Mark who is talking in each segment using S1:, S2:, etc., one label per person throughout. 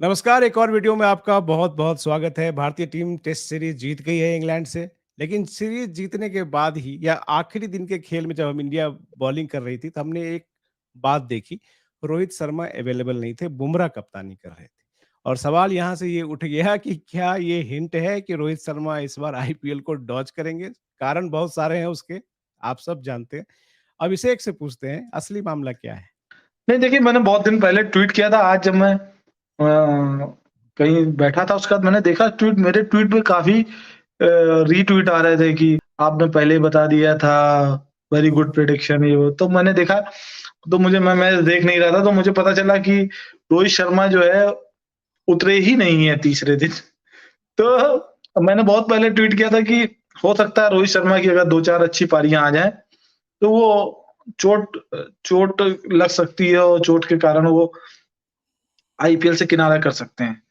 S1: नमस्कार, एक और वीडियो में आपका बहुत-बहुत स्वागत है। भारतीय टीम टेस्ट सीरीज़ जीत गई है इंग्लैंड से, लेकिन सीरीज़ जीतने के बाद ही या आखिरी दिन के खेल में जब हम इंडिया बॉलिंग कर रही थी, तो हमने एक बात देखी, रोहित शर्मा अवेलेबल नहीं थे, बुमराह कप्तानी कर रहे थे। और सवाल यहाँ से ये उठ गया कि क्या ये हिंट है कि रोहित शर्मा इस बार आईपीएल को डॉज करेंगे? कारण बहुत सारे हैं उसके, आप सब जानते हैं। अभिषेक से पूछते हैं, असली मामला क्या है?
S2: नहीं देखिए, मैंने बहुत दिन पहले ट्वीट किया था। आज जब मैं कहीं बैठा था, उसके बाद मैंने देखा मेरे ट्वीट पे काफ़ी रीट्वीट आ रहे थे कि आपने पहले ही बता दिया था, वेरी गुड प्रेडिक्शन ये वो। तो मैंने देखा, तो मैं मैच देख नहीं रहा था, तो मुझे पता चला कि रोहित शर्मा जो है उतरे ही नहीं है तीसरे दिन। तो मैंने बहुत पहले ट्वीट किया था कि हो सकता है रोहित शर्मा की अगर 2-4 अच्छी पारियाँ आ जाएँ, तो वो चोट चोट लग सकती है और चोट के कारण वो आईपीएल से किनारा कर सकते हैं।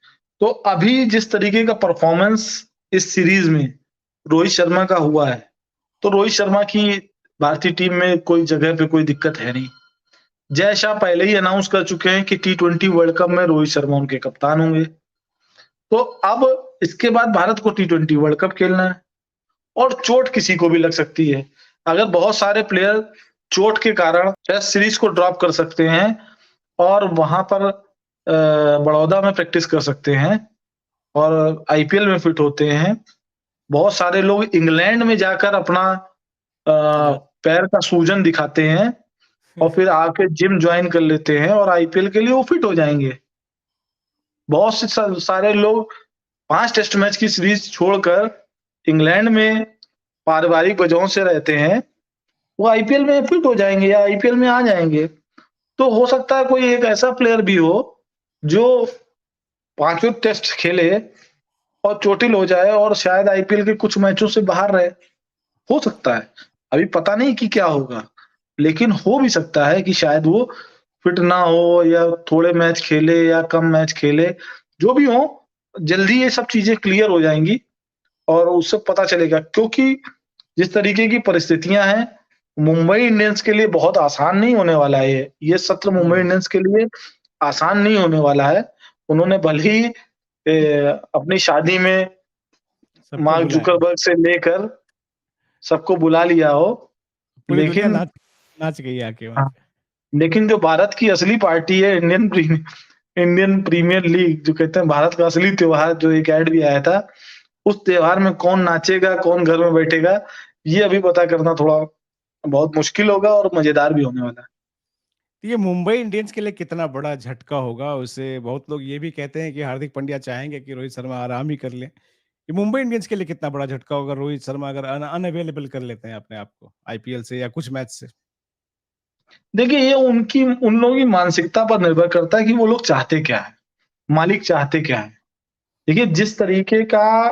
S2: तो अभी जिस तरीके का परफॉर्मेंस इस सीरीज में रोहित शर्मा का हुआ है, तो रोहित शर्मा की भारतीय टीम में कोई जगह पे कोई दिक्कत है नहीं। जय शाह पहले ही अनाउंस कर चुके हैं कि टी20 वर्ल्ड कप में रोहित शर्मा उनके कप्तान होंगे। तो अब इसके बाद भारत को टी20 वर्ल्ड कप खेलना है और चोट किसी को भी लग सकती है। अगर बहुत सारे प्लेयर चोट के कारण टेस्ट सीरीज को ड्रॉप कर सकते हैं और वहां पर बड़ौदा में प्रैक्टिस कर सकते हैं और आईपीएल में फिट होते हैं। बहुत सारे लोग इंग्लैंड में जाकर अपना पैर का सूजन दिखाते हैं और फिर आके जिम ज्वाइन कर लेते हैं और आईपीएल के लिए वो फिट हो जाएंगे। बहुत से सारे लोग 5 टेस्ट मैच की सीरीज छोड़कर इंग्लैंड में पारिवारिक वजहों से रहते हैं, वो आईपीएल में फिट हो जाएंगे या आईपीएल में आ जाएंगे। तो हो सकता है कोई एक ऐसा प्लेयर भी हो जो पांचों टेस्ट खेले और चोटिल हो जाए और शायद आईपीएल के कुछ मैचों से बाहर रहे। हो सकता है, अभी पता नहीं कि क्या होगा, लेकिन हो भी सकता है कि शायद वो फिट ना हो या थोड़े मैच खेले या कम मैच खेले। जो भी हो, जल्दी ये सब चीजें क्लियर हो जाएंगी और उससे पता चलेगा, क्योंकि जिस तरीके की परिस्थितियां हैं, मुंबई इंडियंस के लिए बहुत आसान नहीं होने वाला है। ये सत्र मुंबई इंडियंस के लिए आसान नहीं होने वाला है। उन्होंने भले ही अपनी शादी में
S1: सबको
S2: मार्क
S1: बुलाया,
S2: जुकरबर्ग से लेकर सबको बुला लिया हो,
S1: पूरी दुनिया
S2: लेकिन
S1: नाच नाच गई आके वहाँ
S2: हाँ,
S1: पे।
S2: लेकिन जो भारत की असली पार्टी है, इंडियन प्रीमियर लीग, जो कहते हैं भारत का असली त्योहार, जो एक ऐड भी आया था, उस त्योहार में कौन नाचेगा, कौन घर में बैठेगा, ये अभी पता करना थोड़ा बहुत मुश्किल होगा और मजेदार भी होने वाला है।
S1: तो ये मुंबई इंडियंस के लिए कितना बड़ा झटका होगा? उससे बहुत लोग ये भी कहते हैं कि हार्दिक पांड्या चाहेंगे कि रोहित शर्मा आराम ही कर लें। ये मुंबई इंडियंस के लिए कितना बड़ा झटका होगा रोहित शर्मा अगर अनअवेलेबल कर लेते हैं अपने आप को आईपीएल से या कुछ मैच से?
S2: देखिए, ये उन लोगों की मानसिकता पर निर्भर करता है कि वो लोग चाहते क्या है, मालिक चाहते क्या है। देखिए, जिस तरीके का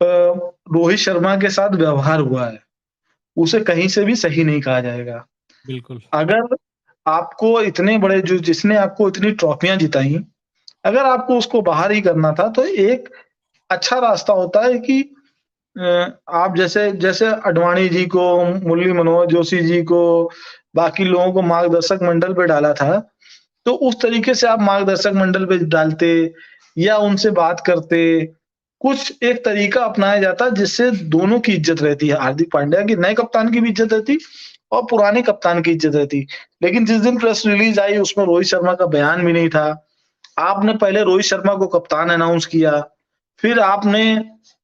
S2: रोहित शर्मा के साथ व्यवहार हुआ है, उसे कहीं से भी सही नहीं कहा जाएगा।
S1: बिल्कुल।
S2: अगर आपको इतने बड़े जो जिसने आपको इतनी ट्रॉफियाँ जिताई, अगर आपको उसको बाहर ही करना था, तो एक अच्छा रास्ता होता है कि आप जैसे जैसे अडवाणी जी को, मुरली मनोहर जोशी जी को, बाकी लोगों को मार्गदर्शक मंडल पे डाला था, तो उस तरीके से आप मार्गदर्शक मंडल पे डालते या उनसे बात करते। कुछ एक तरीका अपनाया जाता जिससे दोनों की इज्जत रहती है, हार्दिक पांड्या की, नए कप्तान की भी इज्जत रहती और पुराने कप्तान की इज्जत रहती। लेकिन जिस दिन प्रेस रिलीज आई, उसमें रोहित शर्मा का बयान भी नहीं था। आपने पहले रोहित शर्मा को कप्तान अनाउंस किया, फिर आपने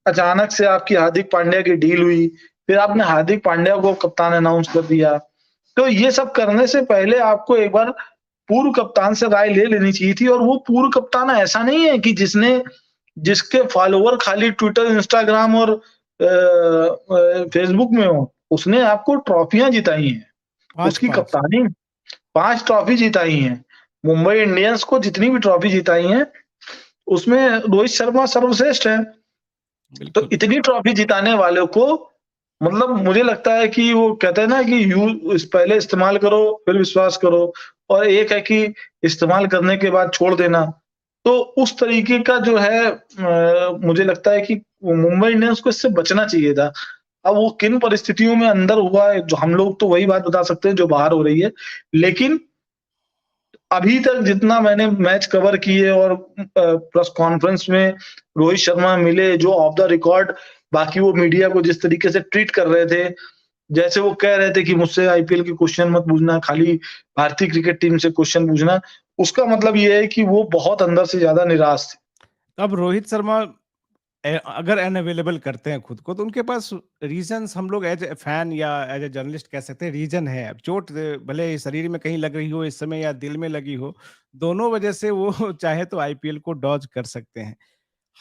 S2: अचानक से आपकी हार्दिक पांड्या की डील हुई, फिर आपने हार्दिक पांड्या को कप्तान अनाउंस कर दिया। तो ये सब करने से पहले आपको एक बार पूर्व कप्तान से राय ले लेनी चाहिए थी, और वो पूर्व कप्तान ऐसा नहीं है कि जिसके फॉलोवर खाली ट्विटर, इंस्टाग्राम और फेसबुक में हो। उसने आपको ट्रॉफियां जिताई हैं, उसकी
S1: 5-5
S2: कप्तानी 5 ट्रॉफी जिताई हैं। मुंबई इंडियंस को जितनी भी ट्रॉफी जिताई हैं, उसमें रोहित शर्मा सर्वश्रेष्ठ है। तो
S1: बिल्कुल।
S2: इतनी ट्रॉफी जिताने वालों को, मतलब मुझे लगता है कि वो कहते हैं ना कि पहले इस्तेमाल करो फिर विश्वास करो, और एक है कि इस्तेमाल करने के बाद छोड़ देना। तो उस तरीके का जो है, मुझे लगता है कि मुंबई इंडियंस को इससे बचना चाहिए था। अब वो किन परिस्थितियों में अंदर हुआ है, जो हम लोग तो वही बात बता सकते हैं जो बाहर हो रही है। लेकिन अभी तक जितना मैंने मैच कवर किए और प्रेस कॉन्फ्रेंस में रोहित शर्मा मिले, जो ऑफ द रिकॉर्ड बाकी वो मीडिया को जिस तरीके से ट्रीट कर रहे थे, जैसे वो कह रहे थे कि मुझसे आईपीएल के क्वेश्चन मत पूछना, खाली भारतीय क्रिकेट टीम से क्वेश्चन पूछना, उसका मतलब ये है कि वो बहुत अंदर से ज्यादा निराश थे।
S1: अब रोहित शर्मा अगर अनअवेलेबल करते हैं खुद को, तो उनके पास रीजंस, हम लोग एज ए फैन या एज ए जर्नलिस्ट कह सकते हैं, रीजन है। अब चोट भले शरीर में कहीं लग रही हो इस समय या दिल में लगी हो, दोनों वजह से वो चाहे तो आईपीएल को डॉज कर सकते हैं।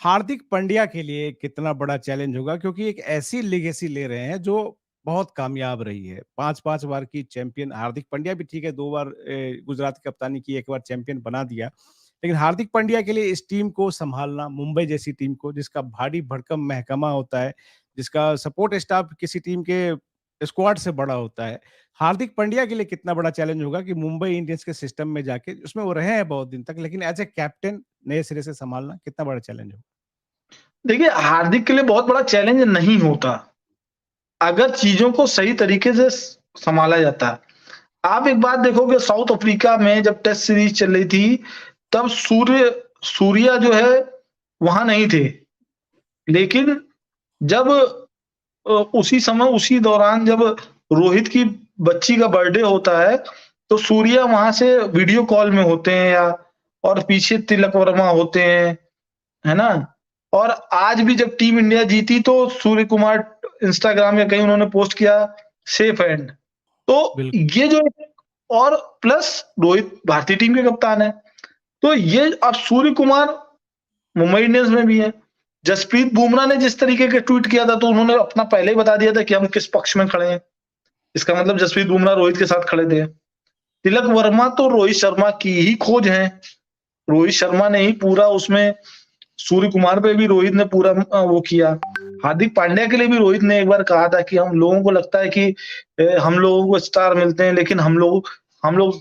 S1: हार्दिक पांड्या के लिए कितना बड़ा चैलेंज होगा, क्योंकि एक ऐसी लेगेसी ले रहे हैं जो बहुत कामयाब रही है। 5-5 बार की चैंपियन हार्दिक पांड्या भी ठीक है, 2 बार गुजरात की कप्तानी की, 1 बार चैंपियन बना दिया। लेकिन हार्दिक पांड्या के लिए इस टीम को सँभालना, मुंबई जैसी टीम को जिसका भारी भरकम महकमा होता है, जिसका सपोर्ट स्टाफ किसी टीम के स्क्वाड से बड़ा होता है। हार्दिक पांड्या के लिए कितना बड़ा चैलेंज होगा कि मुंबई इंडियंस के सिस्टम में जाके, उसमें वो रहे हैं बहुत दिन तक, लेकिन एज़ ए कैप्टन नए सिरे से सँभालना कितना बड़ा चैलेंज होगा?
S2: देखिए, हार्दिक के लिए बहुत बड़ा चैलेंज नहीं होता, अगर चीज़ों को सही तरीके से सँभाला जाता। आप एक बात देखोगे, साउथ अफ्रीका में जब टेस्ट सीरीज़ चल रही थी, तब सूर्या जो है, वहाँ नहीं थे। लेकिन जब उसी समय, उसी दौरान जब रोहित की बच्ची का बर्थडे होता है, तो सूर्या वहाँ से वीडियो कॉल में होते हैं, या और पीछे तिलक वर्मा होते हैं, है ना? और आज भी जब टीम इंडिया जीती, तो सूर्य कुमार इंस्टाग्राम या कहीं उन्होंने पोस्ट किया, सेफ एंड। तो
S1: बिल्कुल,
S2: ये जो, और प्लस रोहित भारतीय टीम के कप्तान है, तो ये अब सूर्य कुमार मुंबई इंडियंस में भी है। जसप्रीत बुमराह ने जिस तरीके का ट्वीट किया था, तो उन्होंने अपना पहले ही बता दिया था कि हम किस पक्ष में खड़े हैं। इसका मतलब जसप्रीत बुमराह रोहित के साथ खड़े थे। तिलक वर्मा तो रोहित शर्मा की ही खोज है। रोहित शर्मा ने ही पूरा उसमें, सूर्य कुमार पे भी रोहित ने पूरा वो किया। हार्दिक पांड्या के लिए भी रोहित ने एक बार कहा था कि हम लोगों को लगता है कि हम लोगों को स्टार मिलते हैं, लेकिन हम लोग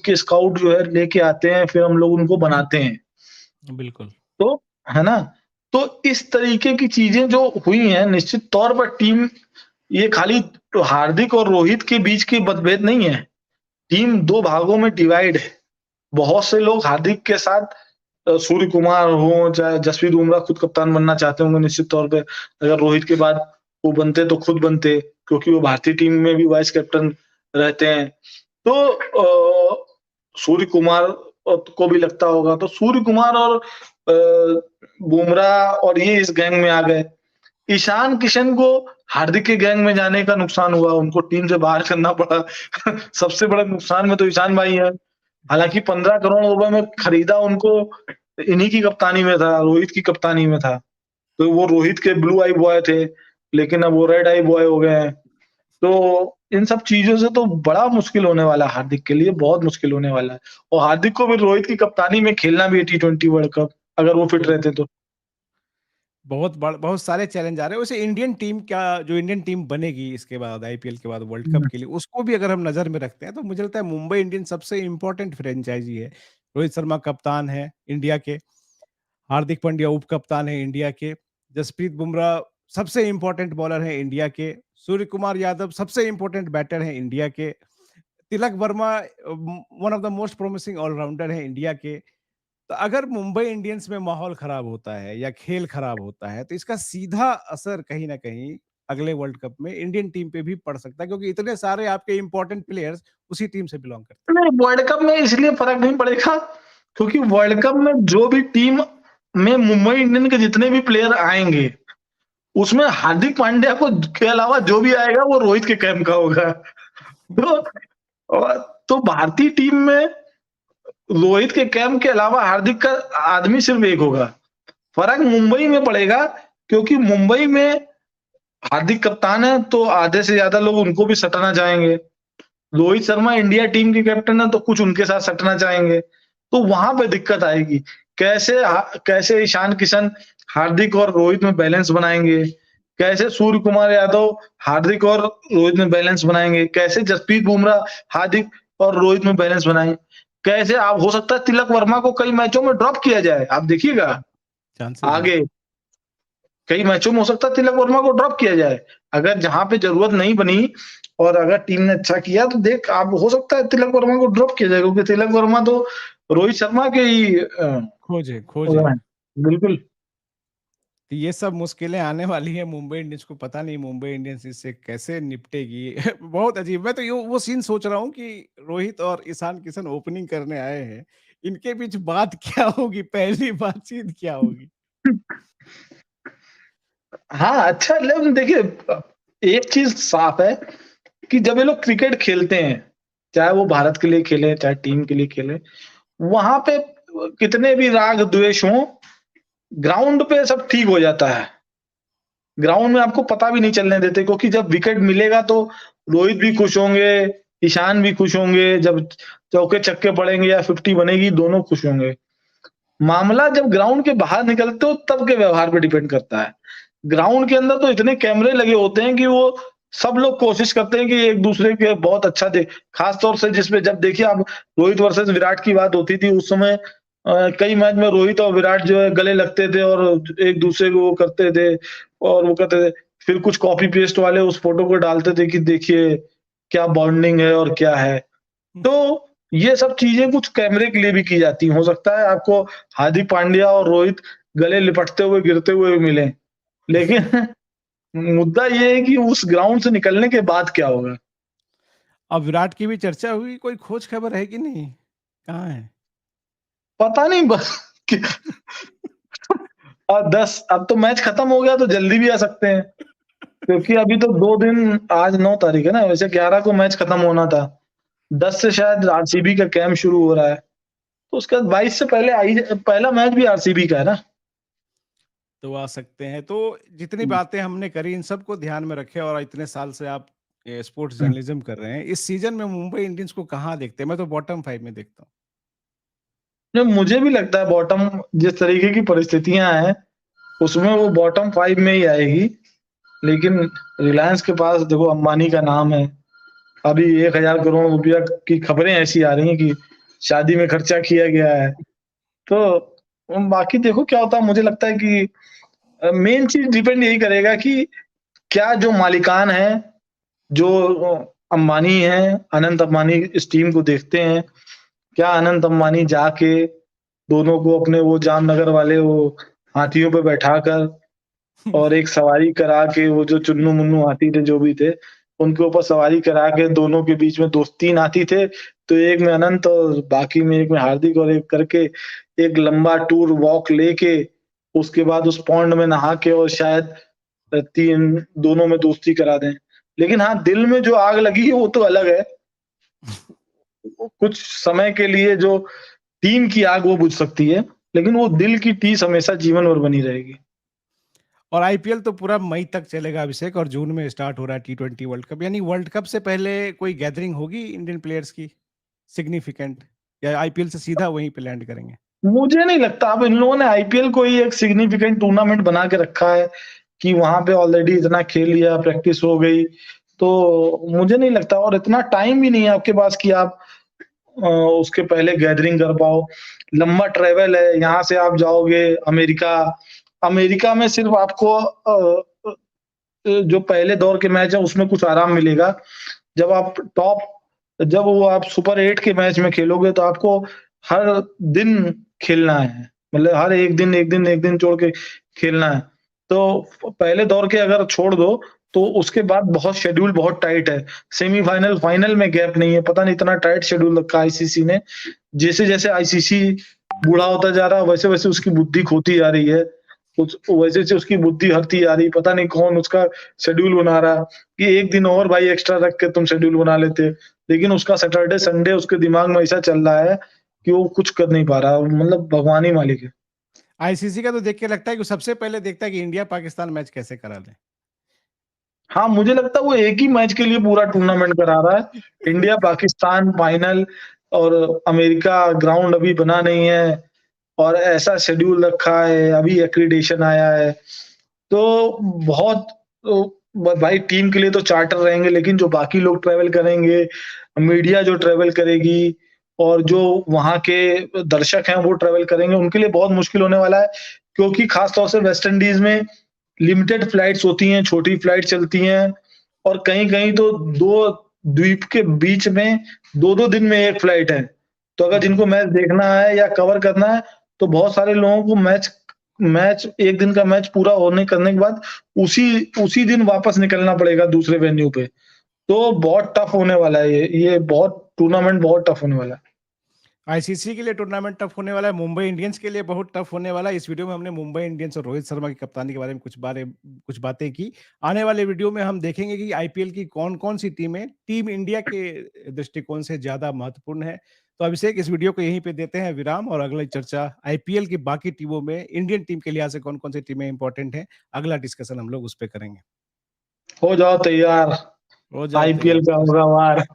S2: के स्काउट जो है लेके आते हैं, फिर हम लोग उनको बनाते हैं।
S1: बिल्कुल।
S2: तो है ना? तो इस तरीके की चीजें जो हुई हैं, निश्चित तौर पर टीम, ये खाली तो हार्दिक और रोहित के बीच की मतभेद नहीं है। टीम 2 भागों में डिवाइड है। बहुत से लोग हार्दिक के साथ, सूर्य कुमार हो, चाहे जसप्रीत बुमराह खुद कप्तान बनना चाहते होंगे निश्चित तौर पे। अगर रोहित के बाद वो बनते तो खुद बनते, क्योंकि वो भारतीय टीम में भी वाइस कैप्टन रहते हैं। तो सूर्य कुमार को भी लगता होगा, तो सूर्य कुमार और बुमराह और ये इस गैंग में आ गए। ईशान किशन को हार्दिक के गैंग में जाने का नुकसान हुआ, उनको टीम से बाहर करना पड़ा। सबसे बड़ा नुकसान में तो ईशान भाई है। हालांकि 15 करोड़ रुपए में खरीदा उनको, इन्हीं की कप्तानी में था, रोहित की कप्तानी में था। तो वो रोहित के ब्लू आई बॉय थे, लेकिन अब वो रेड आई बॉय हो गए हैं। तो इन सब चीजों से तो बड़ा मुश्किल होने वाला है, हार्दिक के लिए बहुत मुश्किल होने वाला है। और हार्दिक को भी रोहित की कप्तानी में खेलना भी है टी20 वर्ल्ड कप, अगर वो फिट रहते तो।
S1: बहुत सारे चैलेंज आ रहे हैं। वैसे इंडियन टीम क्या, जो इंडियन टीम बनेगी इसके बाद, आईपीएल के बाद वर्ल्ड कप के लिए, उसको भी अगर हम नज़र में रखते हैं, तो मुझे लगता है मुंबई इंडियंस सबसे इम्पोर्टेंट फ्रेंचाइज़ी है। रोहित शर्मा कप्तान है इंडिया के, हार्दिक पांड्या उप कप्तान है इंडिया के, जसप्रीत बुमराह सबसे इम्पोर्टेंट बॉलर है इंडिया के, सूर्य कुमार यादव सबसे इम्पोर्टेंट बैटर है इंडिया के, Tilak Varma one of the most promising allrounder है इंडिया के। तो अगर मुंबई इंडियंस में माहौल खराब होता है या खेल खराब होता है, तो इसका सीधा असर कहीं न कहीं अगले वर्ल्ड कप में इंडियन टीम पे भी पड़ सकता है, क्योंकि इतने सारे आपके इम्पोर्टेंट प्लेयर्स उसी टीम से बिलॉन्ग करते
S2: नहीं, वर्ल्ड कप में इसलिए फर्क नहीं पड़ेगा, क्योंकि वर्ल्ड कप में जो भी टीम में मुंबई इंडियन के जितने भी प्लेयर आएंगे, उसमें हार्दिक पांड्या को के अलावा जो भी आएगा वो रोहित के कैंप का होगा। तो और तो भारतीय टीम में रोहित के कैंप के अलावा हार्दिक का आदमी सिर्फ एक होगा। फर्क मुंबई में पड़ेगा, क्योंकि मुंबई में हार्दिक कप्तान है, तो आधे से ज्यादा लोग उनको भी सटाना चाहेंगे। रोहित शर्मा इंडिया टीम के कैप्टन है, तो कुछ उनके साथ सटना चाहेंगे। तो वहां पे दिक्कत आएगी। कैसे ईशान किशन हार्दिक और रोहित में बैलेंस बनाएंगे, कैसे सूर्य कुमार यादव हार्दिक और रोहित में बैलेंस बनाएंगे, कैसे जसप्रीत बुमराह हार्दिक और रोहित में बैलेंस बनाएंगे, कैसे आप, हो सकता है तिलक वर्मा को कई मैचों में ड्रॉप किया जाए, आप देखिएगा
S1: हैं। चांसेस हैं।
S2: आगे कई मैचों में हो सकता है तिलक वर्मा को ड्रॉप किया जाए, अगर जहां पे जरूरत नहीं बनी और अगर टीम ने अच्छा किया, तो देख आप, हो सकता है तिलक वर्मा को ड्रॉप किया जाए, क्योंकि तिलक वर्मा तो रोहित शर्मा के ही
S1: खोज है।
S2: बिल्कुल।
S1: तो ये सब मुश्किलें आने वाली है मुंबई इंडियंस को, पता नहीं मुंबई इंडियंस इससे कैसे निपटेगी। बहुत अजीब। मैं तो वो सीन सोच रहा हूँ कि रोहित और ईशान किशन ओपनिंग करने आए हैं, इनके बीच बात क्या होगी, पहली बातचीत क्या होगी?
S2: हाँ, अच्छा लेकिन देखिए एक चीज़ साफ है कि जब ये लोग क्रिकेट खेलते हैं, चाहे वो भारत के लिए खेलें, चाहे टीम के लिए खेलें, वहाँ पे कितने भी राग द्वेष हों, ग्राउंड पे सब ठीक हो जाता है। ग्राउंड में आपको पता भी नहीं चलने देते क्योंकि जब विकेट मिलेगा तो रोहित भी खुश होंगे, ईशान भी खुश होंगे, जब चौके-छक्के पड़ेंगे या 50 बनेगी, दोनों खुश होंगे। मामला जब ग्राउंड के बाहर निकलते हो तब के व्यवहार पे डिपेंड करता है। ग्राउंड के अंदर तो इतने कैमरे लगे होते हैं कि वो सब लोग कोशिश करते हैं कि एक-दूसरे के बहुत अच्छा दे खास तौर से जिसमें जब देखिए आप रोहित वर्सेस विराट की बात होती थी उस समय कई मैच में रोहित और विराट जो है गले लगते थे और एक-दूसरे को वो करते थे और वो कहते थे फिर कुछ कॉपी पेस्ट वाले उस फ़ोटो को डालते थे कि देखिए क्या बॉन्डिंग है और क्या है। तो ये सब चीज़ें कुछ कैमरे के लिए भी की जाती हैं। हो सकता है आपको हार्दिक पांड्या और रोहित गले लिपटते हुए, गिरते हुए भी मिलें। लेकिन मुद्दा ये है कि उस ग्राउंड से निकलने के बाद क्या होगा?
S1: अब विराट की भी चर्चा हुई, कोई खोज खबर है कि नहीं? कहाँ है?
S2: पता नहीं बस कि 10 अब तो मैच खत्म हो गया तो जल्दी भी आ सकते हैं। क्योंकि अभी तो 2 दिन आज 9 तारीख है ना, वैसे 11 को मैच खत्म होना था। 10 से शायद आरसीबी का कैंप शुरू हो रहा है। तो उसके बाद 22 से पहले पहला मैच भी आरसीबी का है ना।
S1: तो आ सकते हैं। तो जितनी
S2: हुँ,
S1: बातें हमने करी इन सबको ध्यान में रखें और इतने साल से आप स्पोर्ट्स
S2: हुँ।
S1: जर्नलिज्म कर रहे हैं। इस सीज़न में मुंबई इंडियंस को कहाँ देखते हैं? मैं तो बॉटम 5 में देखता हूँ।
S2: जो मुझे भी लगता है बॉटम जिस तरीके की परिस्थितियाँ हैं, उसमें वो बॉटम 5 में ही आएगी। लेकिन रिलायंस के पास देखो अंबानी का नाम है। अभी 1000 करोड़ रुपया की खबरें ऐसी आ रही हैं कि शादी में खर्चा किया गया है। तो बाकी देखो क्या होता है मुझे लगता है कि मेन चीज़ डिपेंड यही करेगा कि क्या जो मालिकान हैं, जो अंबानी हैं, अनंत अंबानी इस टीम को देखते हैं, क्या अनंत अंबानी जाके दोनों को अपने वो जामनगर वाले वो हाथियों पे बैठाकर और एक सवारी करा के वो जो चुन्नू-मुन्नू हाथी थे जो भी थे, उनके ऊपर सवारी करा के दोनों के बीच में 3 हाथी थे, तो एक में अनंत और बाकी में एक में हार्दिक और एक करके एक लंबा टूर वॉक लेके उसके बाद उस पॉन्ड में नहा के और शायद 3 दोनों में दोस्ती करा दें। लेकिन हाँ, दिल में जो आग लगी है वो तो अलग है। वो कुछ समय के लिए जो टीम की आग वो बुझ सकती है, लेकिन वो दिल की टीस हमेशा जीवन भर बनी रहेगी।
S1: और आईपीएल तो पूरा मई तक चलेगा अभिषेक, और जून में स्टार्ट हो रहा है टी20 वर्ल्ड कप। यानी वर्ल्ड कप से पहले कोई गैदरिंग होगी इंडियन प्लेयर्स की सिग्निफिकेंट, या आईपीएल से सीधा वहीं पे लैंड करेंगे?
S2: मुझे नहीं लगता अब इन लोगों ने आईपीएल को ही एक सिग्निफिकेंट टूर्नामेंट बना के रखा है कि वहाँ पे ऑलरेडी इतना खेल लिया, प्रैक्टिस हो गई। तो मुझे नहीं लगता और इतना टाइम भी नहीं है आपके पास कि आप उसके पहले गैदरिंग कर पाओ। लंबा ट्रैवल है, यहाँ से आप जाओगे अमेरिका, अमेरिका में सिर्फ आपको जो पहले दौर के मैच है उसमें कुछ आराम मिलेगा। जब आप टॉप जब वो आप सुपर 8 के मैच में खेलोगे तो आपको हर दिन खेलना है। मतलब हर 1 दिन, 1 दिन, 1 दिन छोड़ के खेलना है। तो पहले दौर के अगर छोड़ दो तो उसके बाद बहुत शेड्यूल बहुत टाइट है। सेमीफाइनल, फाइनल में गैप नहीं है। पता नहीं इतना टाइट शेड्यूल रखा है आईसीसी ने। जैसे-जैसे आईसीसी बूढ़ा होता जा रहा है वैसे-वैसे उसकी बुद्धि खोती जा रही है। कुछ वैसे-वैसे उसकी बुद्धि हटती जा रही है। पता नहीं कौन उसका शेड्यूल बना रहा है कि 1 दिन और भाई एक्स्ट्रा रख के तुम शेड्यूल बना लेते। लेकिन उसका सैटरडे, संडे उसके दिमाग में ऐसा चल रहा है कि वो कुछ कर नहीं पा रहा। मतलब भगवान ही मालिक है।
S1: आईसीसी का तो देख के लगता है कि सबसे पहले देखता है कि इंडिया पाकिस्तान मैच कैसे करा लें।
S2: हाँ, मुझे लगता है वो एक ही मैच के लिए पूरा टूर्नामेंट करा रहा है। इंडिया-पाकिस्तान फाइनल और अमेरिका ग्राउंड अभी बना नहीं है और ऐसा शेड्यूल रखा है, अभी एक्रीडेशन आया है। तो बहुत भाई टीम के लिए तो चार्टर रहेंगे लेकिन जो बाकी लोग ट्रैवल करेंगे, मीडिया जो ट्रैवल करेगी और जो वहाँ के दर्शक हैं वो ट्रैवल करेंगे, उनके लिए बहुत मुश्किल होने वाला है। क्योंकि खास तौर से वेस्ट इंडीज़ में लिमिटेड फ्लाइट्स होती हैं, छोटी फ्लाइट चलती हैं और कहीं-कहीं तो 2 द्वीप के बीच में 2-2 दिन में 1 फ्लाइट है। तो अगर जिनको मैच देखना है या कवर करना है, तो बहुत सारे लोगों को मैच मैच 1 दिन का मैच पूरा होने करने के बाद उसी उसी दिन वापस निकलना पड़ेगा दूसरे वेन्यू पे। तो बहुत टफ होने वाला है ये बहुत टूर्नामेंट बहुत टफ होने वाला है।
S1: आईसीसी के लिए टूर्नामेंट टफ होने वाला है, मुंबई इंडियंस के लिए बहुत टफ होने वाला है। इस वीडियो में हमने मुंबई इंडियंस और रोहित शर्मा की कप्तानी के बारे में कुछ बातें की। आने वाले वीडियो में हम देखेंगे कि आईपीएल की कौन-कौन सी टीमें टीम इंडिया के दृष्टिकोण से ज़्यादा महत्वपूर्ण है। तो अभिषेक, इस वीडियो को यहीं पे देते हैं विराम और अगली चर्चा आईपीएल की बाकी टीमों में इंडियन टीम के लिहाज से कौन-कौन सी टीमें इंपॉर्टेंट हैं, अगला डिस्कशन हम लोग उस पे करेंगे।
S2: हो जाओ तैयार,
S1: हो जाओ
S2: आईपीएल
S1: तैयार।
S2: का होगा वार।